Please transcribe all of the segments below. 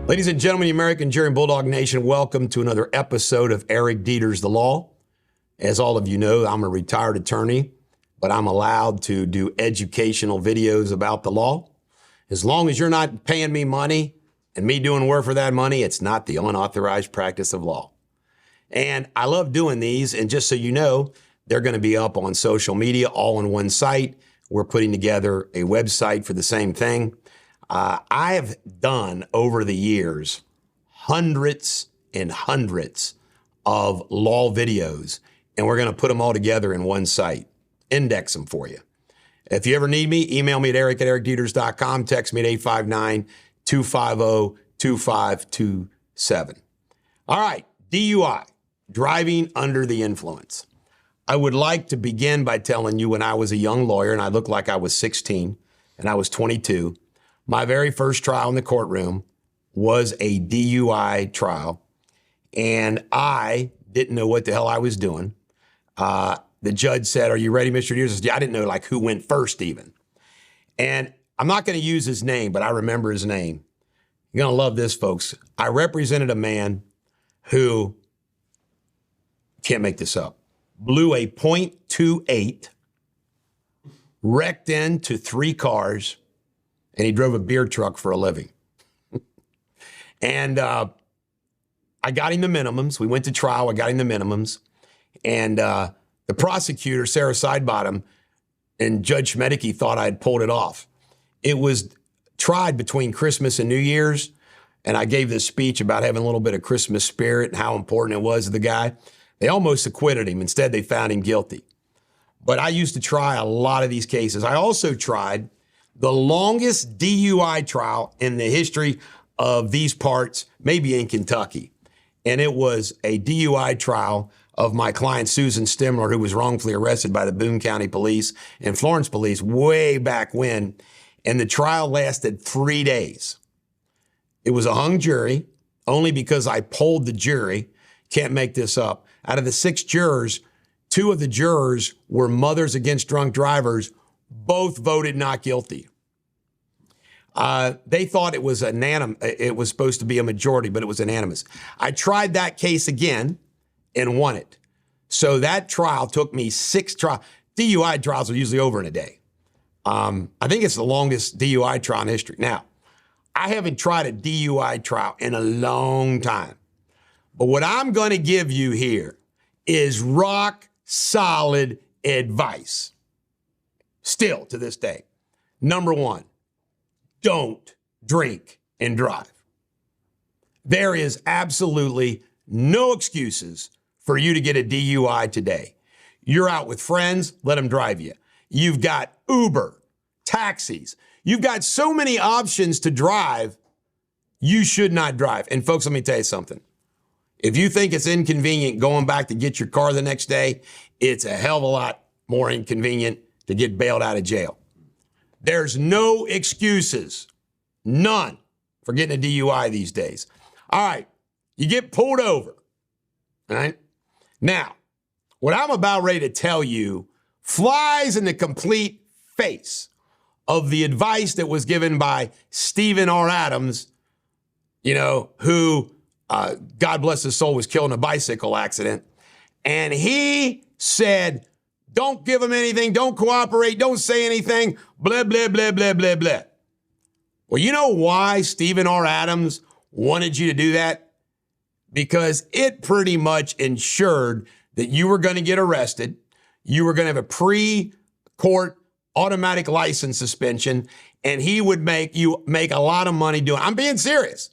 Ladies and gentlemen, the American Jury and Bulldog Nation, welcome to another episode of Eric Deters, the Law. As all of you know, I'm a retired attorney, but I'm allowed to do educational videos about the law. As long as you're not paying me money and me doing work for that money, it's not the unauthorized practice of law. And I love doing these, and just so you know, they're going to be up on social media, all on one site. We're putting together a website for the same thing. I have done over the years hundreds and hundreds of law videos, and we're going to put them all together in one site, index them for you. If you ever need me, email me at eric@ericdeters.com, text me at 859-250-2527. All right, DUI, driving under the influence. I would like to begin by telling you when I was a young lawyer and I looked like I was 16 and I was 22, my very first trial in the courtroom was a DUI trial, and I didn't know what the hell I was doing. The judge said, "Are you ready, Mr. Deters?" I said, "Yeah." I didn't know like who went first even. And I'm not going to use his name, but I remember his name. You're going to love this, folks. I represented a man who, can't make this up, blew a .28, wrecked into 3 cars, and he drove a beer truck for a living. And I got him the minimums. We went to trial. I got him the minimums. And the prosecutor, Sarah Sidebottom, and Judge Schmedeke thought I had pulled it off. It was tried between Christmas and New Year's, and I gave this speech about having a little bit of Christmas spirit and how important it was to the guy. They almost acquitted him. Instead, they found him guilty. But I used to try a lot of these cases. I also tried the longest DUI trial in the history of these parts, maybe in Kentucky. And it was a DUI trial of my client, Susan Stimler, who was wrongfully arrested by the Boone County Police and Florence Police way back when. And the trial lasted 3 days. It was a hung jury, only because I polled the jury. Can't make this up. Out of the 6 jurors, 2 of the jurors were Mothers Against Drunk Drivers. Both voted not guilty. They thought it was it was supposed to be a majority, but it was unanimous. I tried that case again and won it. So that trial took me 6 trials. DUI trials are usually over in a day. I think it's the longest DUI trial in history. Now, I haven't tried a DUI trial in a long time. But what I'm going to give you here is rock solid advice. Still to this day. Number 1, don't drink and drive. There is absolutely no excuses for you to get a DUI today. You're out with friends, let them drive you. You've got Uber, taxis. You've got so many options to drive. You should not drive. And folks, let me tell you something. If you think it's inconvenient going back to get your car the next day, it's a hell of a lot more inconvenient to get bailed out of jail. There's no excuses, none, for getting a DUI these days. All right, you get pulled over, all right? Now, what I'm about ready to tell you flies in the complete face of the advice that was given by Stephen R. Adams, who, God bless his soul, was killed in a bicycle accident. And he said, don't give them anything, don't cooperate, don't say anything, blah, blah, blah, blah, blah, blah. Well, you know why Stephen R. Adams wanted you to do that? Because it pretty much ensured that you were going to get arrested, you were going to have a pre-court automatic license suspension, and he would make you make a lot of money doing it. I'm being serious.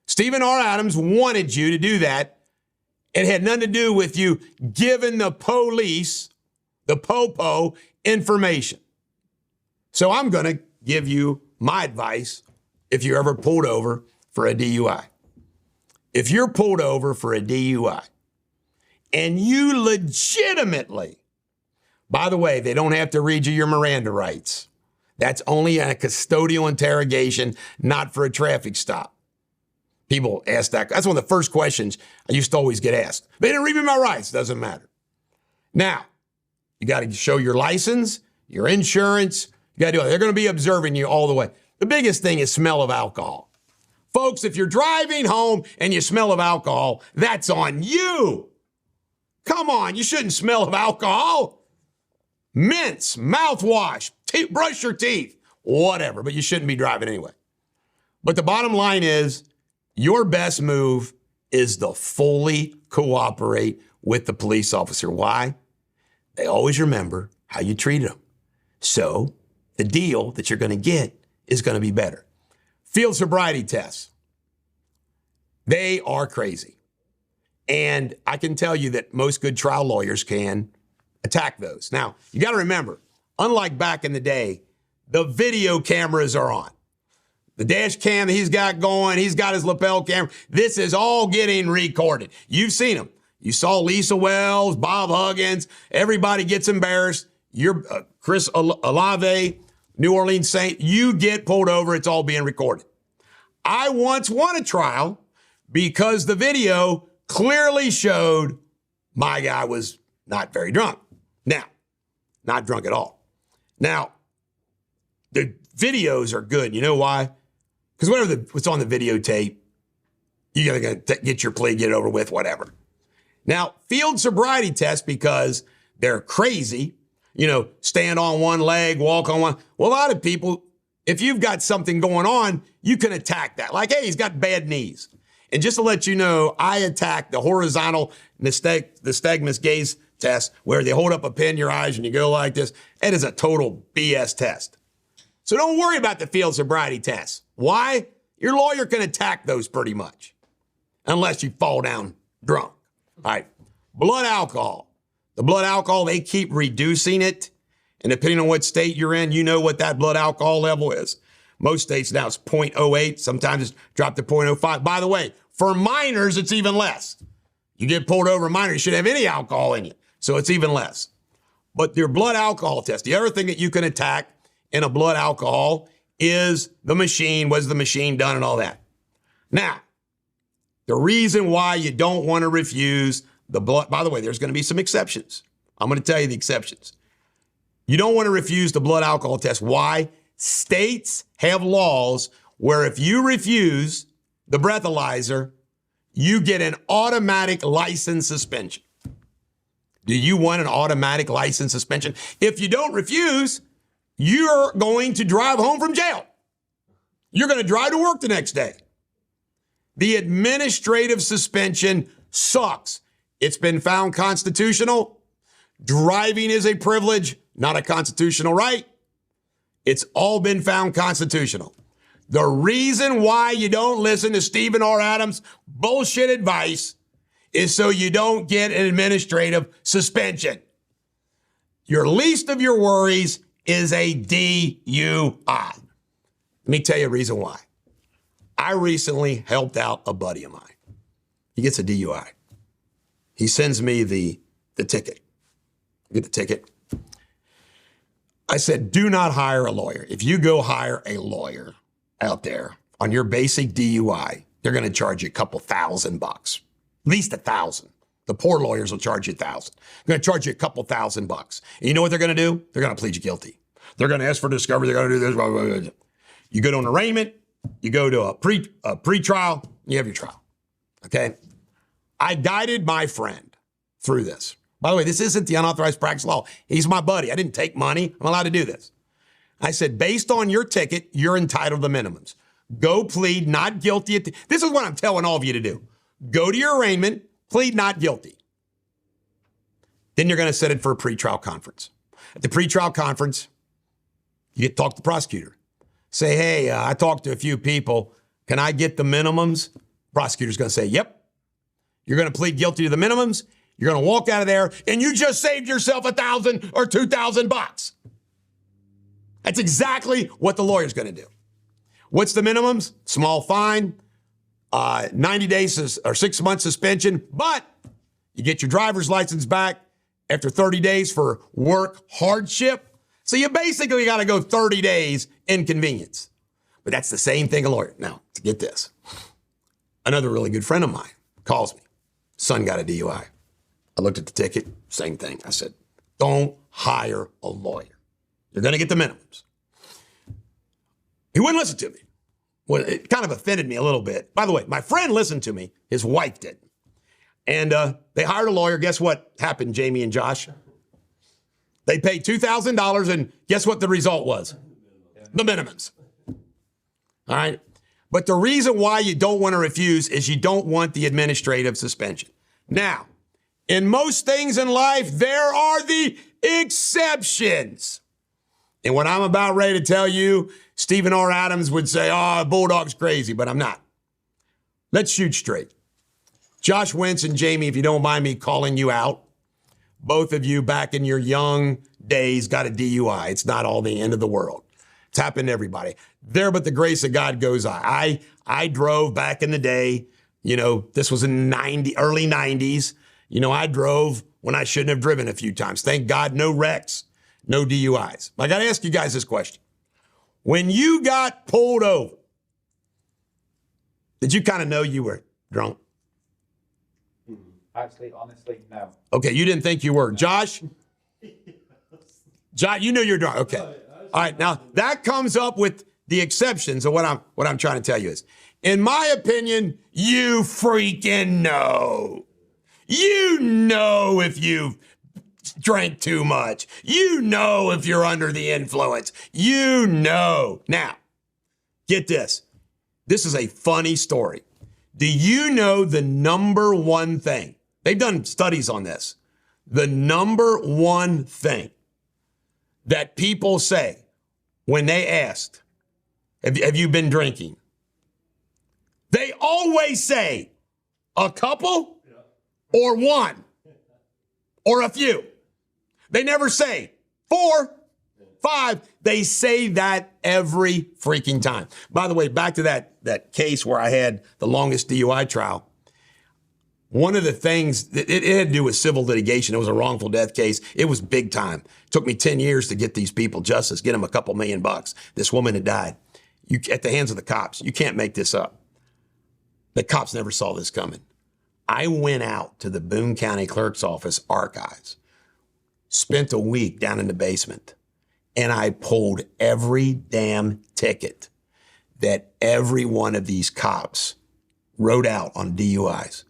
Stephen R. Adams wanted you to do that. It had nothing to do with you giving the police, the popo, information. So I'm going to give you my advice if you're ever pulled over for a DUI. If you're pulled over for a DUI and you legitimately, by the way, they don't have to read you your Miranda rights. That's only a custodial interrogation, not for a traffic stop. People ask that. That's one of the first questions I used to always get asked. They didn't read me my rights. Doesn't matter. Now, you got to show your license, your insurance. You got to do it. They're going to be observing you all the way. The biggest thing is smell of alcohol. Folks, if you're driving home and you smell of alcohol, that's on you. Come on, you shouldn't smell of alcohol. Mints, mouthwash, brush your teeth, whatever, but you shouldn't be driving anyway. But the bottom line is, your best move is to fully cooperate with the police officer. Why? They always remember how you treated them. So the deal that you're going to get is going to be better. Field sobriety tests. They are crazy. And I can tell you that most good trial lawyers can attack those. Now, you got to remember, unlike back in the day, the video cameras are on. The dash cam that he's got going, he's got his lapel camera. This is all getting recorded. You've seen them. You saw Lisa Wells, Bob Huggins. Everybody gets embarrassed. You're Chris Olave, New Orleans Saint. You get pulled over. It's all being recorded. I once won a trial because the video clearly showed my guy was not very drunk. Now, not drunk at all. Now, the videos are good. You know why? Because what's on the videotape, you got to get your plea, get it over with, whatever. Now, field sobriety tests, because they're crazy, stand on one leg, walk on one. Well, a lot of people, if you've got something going on, you can attack that. Like, hey, he's got bad knees. And just to let you know, I attack the horizontal nystagmus gaze test, where they hold up a pen in your eyes and you go like this. It is a total BS test. So don't worry about the field sobriety test. Why? Your lawyer can attack those pretty much, unless you fall down drunk. All right. Blood alcohol. The blood alcohol, they keep reducing it. And depending on what state you're in, you know what that blood alcohol level is. Most states now it's 0.08. Sometimes it's dropped to 0.05. By the way, for minors, it's even less. You get pulled over a minor, you shouldn't have any alcohol in you. So it's even less. But your blood alcohol test, the other thing that you can attack in a blood alcohol is the machine. Was the machine done and all that? Now, the reason why you don't want to refuse the blood, by the way, there's going to be some exceptions. I'm going to tell you the exceptions. You don't want to refuse the blood alcohol test. Why? States have laws where if you refuse the breathalyzer, you get an automatic license suspension. Do you want an automatic license suspension? If you don't refuse, you're going to drive home from jail. You're going to drive to work the next day. The administrative suspension sucks. It's been found constitutional. Driving is a privilege, not a constitutional right. It's all been found constitutional. The reason why you don't listen to Stephen R. Adams' bullshit advice is so you don't get an administrative suspension. Your least of your worries is a DUI. Let me tell you a reason why. I recently helped out a buddy of mine. He gets a DUI. He sends me the ticket. I get the ticket. I said, do not hire a lawyer. If you go hire a lawyer out there on your basic DUI, they're going to charge you a couple $1,000, at least $1,000. The poor lawyers will charge you $1,000. They're going to charge you a couple $1,000. And you know what they're going to do? They're going to plead you guilty. They're going to ask for discovery. They're going to do this. Blah, blah, blah, blah. You go to an arraignment. You go to a pre-trial. You have your trial. Okay? I guided my friend through this. By the way, this isn't the unauthorized practice law. He's my buddy. I didn't take money. I'm allowed to do this. I said, based on your ticket, you're entitled to minimums. Go plead not guilty. This is what I'm telling all of you to do. Go to your arraignment, plead not guilty. Then you're going to set it for a pretrial conference. At the pretrial conference, you get to talk to the prosecutor. Say, hey, I talked to a few people. Can I get the minimums? Prosecutor's going to say, yep. You're going to plead guilty to the minimums. You're going to walk out of there, and you just saved yourself $1,000 or $2,000. That's exactly what the lawyer's going to do. What's the minimums? Small fine, 90 days or 6 months suspension, but you get your driver's license back after 30 days for work hardship. So you basically got to go 30 days inconvenience. But that's the same thing a lawyer. Now, to get this, another really good friend of mine calls me. Son got a DUI. I looked at the ticket, same thing. I said, don't hire a lawyer. You're going to get the minimums. He wouldn't listen to me. Well, it kind of offended me a little bit. By the way, my friend listened to me. His wife did. And they hired a lawyer. Guess what happened, Jamie and Josh? They paid $2,000, and guess what the result was? The minimums. All right? But the reason why you don't want to refuse is you don't want the administrative suspension. Now, in most things in life, there are the exceptions. And what I'm about ready to tell you, Stephen R. Adams would say, oh, Bulldog's crazy, but I'm not. Let's shoot straight. Josh Wentz and Jamie, if you don't mind me calling you out, both of you back in your young days got a DUI. It's not all the end of the world. It's happened to everybody. There but the grace of God goes I. I drove back in the day, this was in early 90s. I drove when I shouldn't have driven a few times. Thank God, no wrecks, no DUIs. I got to ask you guys this question. When you got pulled over, did you kind of know you were drunk? Actually, honestly, no. Okay, you didn't think you were. Josh? Josh, you know you're drunk. Okay. All right, now that comes up with the exceptions of what I'm trying to tell you is, in my opinion, you freaking know. You know if you've drank too much. You know if you're under the influence. You know. Now, get this. This is a funny story. Do you know the number one thing? They've done studies on this. The number one thing that people say when they asked, have you been drinking? They always say a couple or one or a few. They never say 4, 5. They say that every freaking time. By the way, back to that case where I had the longest DUI trial. One of the things, it had to do with civil litigation. It was a wrongful death case. It was big time. It took me 10 years to get these people justice, get them a couple $1 million. This woman had died at the hands of the cops. You can't make this up. The cops never saw this coming. I went out to the Boone County Clerk's Office archives, spent a week down in the basement, and I pulled every damn ticket that every one of these cops wrote out on DUIs.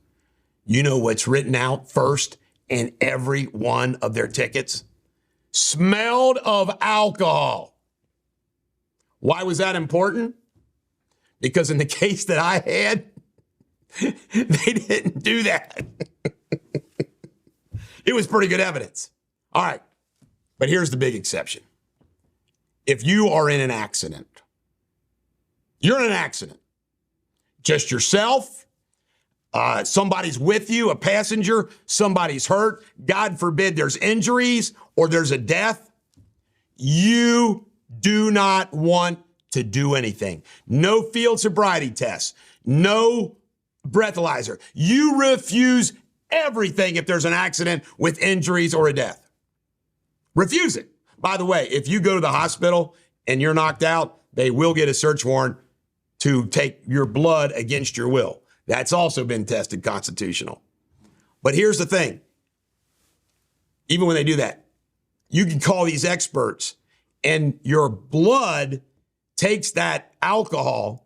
You know what's written out first in every one of their tickets? Smelled of alcohol. Why was that important? Because in the case that I had, they didn't do that. It was pretty good evidence. All right. But here's the big exception. If you are in an accident, you're in an accident, just yourself, somebody's with you, a passenger, somebody's hurt, God forbid there's injuries or there's a death, you do not want to do anything. No field sobriety tests, no breathalyzer. You refuse everything if there's an accident with injuries or a death. Refuse it. By the way, if you go to the hospital and you're knocked out, they will get a search warrant to take your blood against your will. That's also been tested constitutional. But here's the thing. Even when they do that, you can call these experts and your blood takes that alcohol,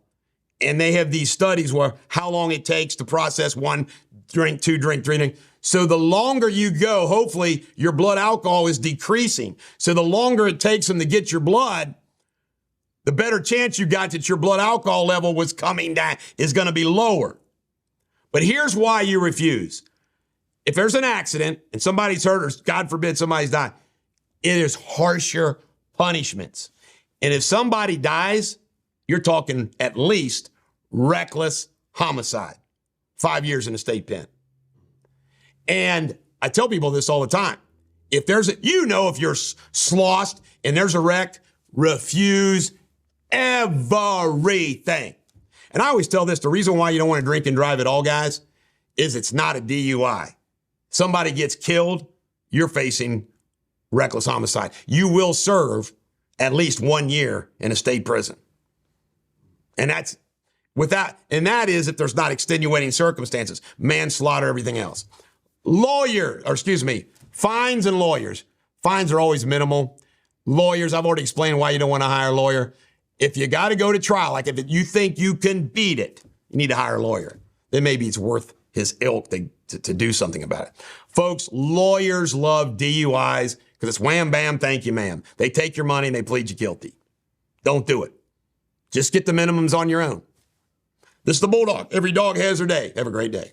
and they have these studies where how long it takes to process 1 drink, 2 drink, 3 drink. So the longer you go, hopefully your blood alcohol is decreasing. So the longer it takes them to get your blood, the better chance you got that your blood alcohol level was coming down, is going to be lower. But here's why you refuse. If there's an accident and somebody's hurt or God forbid somebody's died, it is harsher punishments. And if somebody dies, you're talking at least reckless homicide, 5 years in the state pen. And I tell people this all the time. If there's if you're sloshed and there's a wreck, refuse everything. And I always tell this, the reason why you don't want to drink and drive at all, guys, is it's not a DUI. Somebody gets killed, you're facing reckless homicide. You will serve at least 1 year in a state prison. And that is if there's not extenuating circumstances, manslaughter, everything else. Fines and lawyers. Fines are always minimal. Lawyers, I've already explained why you don't want to hire a lawyer. If you got to go to trial, like if you think you can beat it, you need to hire a lawyer. Then maybe it's worth his ilk to do something about it. Folks, lawyers love DUIs because it's wham, bam, thank you, ma'am. They take your money and they plead you guilty. Don't do it. Just get the minimums on your own. This is the Bulldog. Every dog has their day. Have a great day.